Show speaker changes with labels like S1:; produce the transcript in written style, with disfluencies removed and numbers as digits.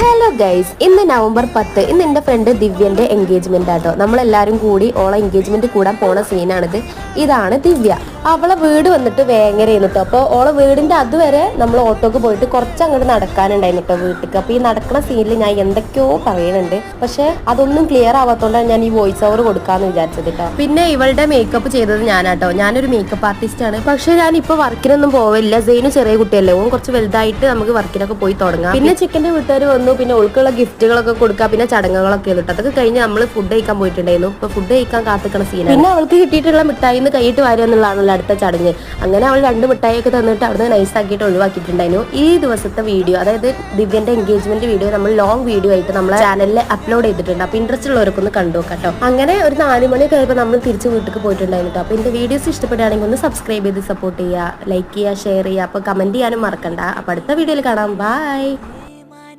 S1: Hello guys, ഇന്ന് November 10. ഇന്ന് എൻ്റെ ഫ്രണ്ട് ദിവ്യൻ്റെ എൻഗേജ്മെൻ്റ് ആട്ടോ. നമ്മളെല്ലാവരും കൂടി ഓളെ എൻഗേജ്മെൻറ്റ് കൂടാൻ പോണ സീനാണിത്. ഇതാണ് ദിവ്യ. അവളെ വീട് വന്നിട്ട് വേങ്ങരയായിരുന്നു കേട്ടോ. അപ്പോൾ ഓളെ വീടിൻ്റെ അതുവരെ നമ്മൾ ഓട്ടോക്ക് പോയിട്ട് കുറച്ച് അങ്ങോട്ട് നടക്കാനുണ്ടായിരുന്നു കേട്ടോ വീട്ടിലേക്ക്. അപ്പോൾ ഈ നടക്കുന്ന സീനിൽ ഞാൻ എന്തൊക്കെയോ പറയുന്നുണ്ട്, പക്ഷേ അതൊന്നും ക്ലിയർ ആവാത്തതുകൊണ്ടാണ് ഞാൻ ഈ വോയിസ് ഓവർ കൊടുക്കാമെന്ന് വിചാരിച്ചത് കേട്ടോ. പിന്നെ ഇവളുടെ മേക്കപ്പ് ചെയ്തത് ഞാനാട്ടോ. ഞാനൊരു മേക്കപ്പ് ആർട്ടിസ്റ്റാണ്. പക്ഷേ ഞാനിപ്പോൾ വർക്കിനൊന്നും പോവില്ല. സെയിനും ചെറിയ കുട്ടിയല്ലേ, ഓൻ കുറച്ച് വലുതായിട്ട് നമുക്ക് വർക്കിനൊക്കെ പോയി തുടങ്ങാം. പിന്നെ ചിക്കൻ്റെ വീട്ടുകാർ വന്നു, പിന്നെ ഓൾക്കുള്ള ഗിഫ്റ്റുകളൊക്കെ കൊടുക്കുക, പിന്നെ ചടങ്ങുകളൊക്കെ കിട്ടും. അതൊക്കെ കഴിഞ്ഞ് നമ്മൾ ഫുഡ് കഴിക്കാൻ പോയിട്ടുണ്ടായിരുന്നു. ഇപ്പൊ ഫുഡ് കഴിക്കാൻ കാത്തിക്കണ സീനാണ്. പിന്നെ അവൾക്ക് കിട്ടിയിട്ടുള്ള മിഠായിന്ന് കൈയിട്ട് വാരുക എന്നുള്ളതാണല്ലോ അടുത്ത ചടങ്ങ്. അങ്ങനെ അവൾ 2 മിഠായിയൊക്കെ തന്നിട്ട് അവിടുന്ന് നൈസാക്കിയിട്ട് ഒഴിവാക്കിയിട്ടുണ്ടായിരുന്നു. ഈ ദിവസത്തെ വീഡിയോ, അതായത് ദിവ്യന്റെ എൻഗേജ്മെന്റ് വീഡിയോ നമ്മൾ ലോങ് വീഡിയോ ആയിട്ട് നമ്മളെ ചാനലിൽ അപ്ലോഡ് ചെയ്തിട്ടുണ്ട്. അപ്പൊ ഇൻട്രസ്റ്റ് ഉള്ളവരൊക്കെ ഒന്ന് കണ്ടു കേട്ടോ. അങ്ങനെ ഒരു 4 മണിയൊക്കെ ആയപ്പോൾ നമ്മൾ തിരിച്ച് വീട്ടിലേക്ക് പോയിട്ടുണ്ടായിരുന്നു കേട്ടോ. അപ്പൊ എന്റെ വീഡിയോസ് ഇഷ്ടപ്പെടുകയാണെങ്കിൽ ഒന്ന് സബ്സ്ക്രൈബ് ചെയ്ത് സപ്പോർട്ട് ചെയ്യുക, ലൈക്ക് ചെയ്യുക, ഷെയർ ചെയ്യുക. അപ്പൊ കമന്റ് ചെയ്യാനും മറക്കണ്ട. അപ്പൊ അടുത്ത വീഡിയോയിൽ കാണാം. ബൈ.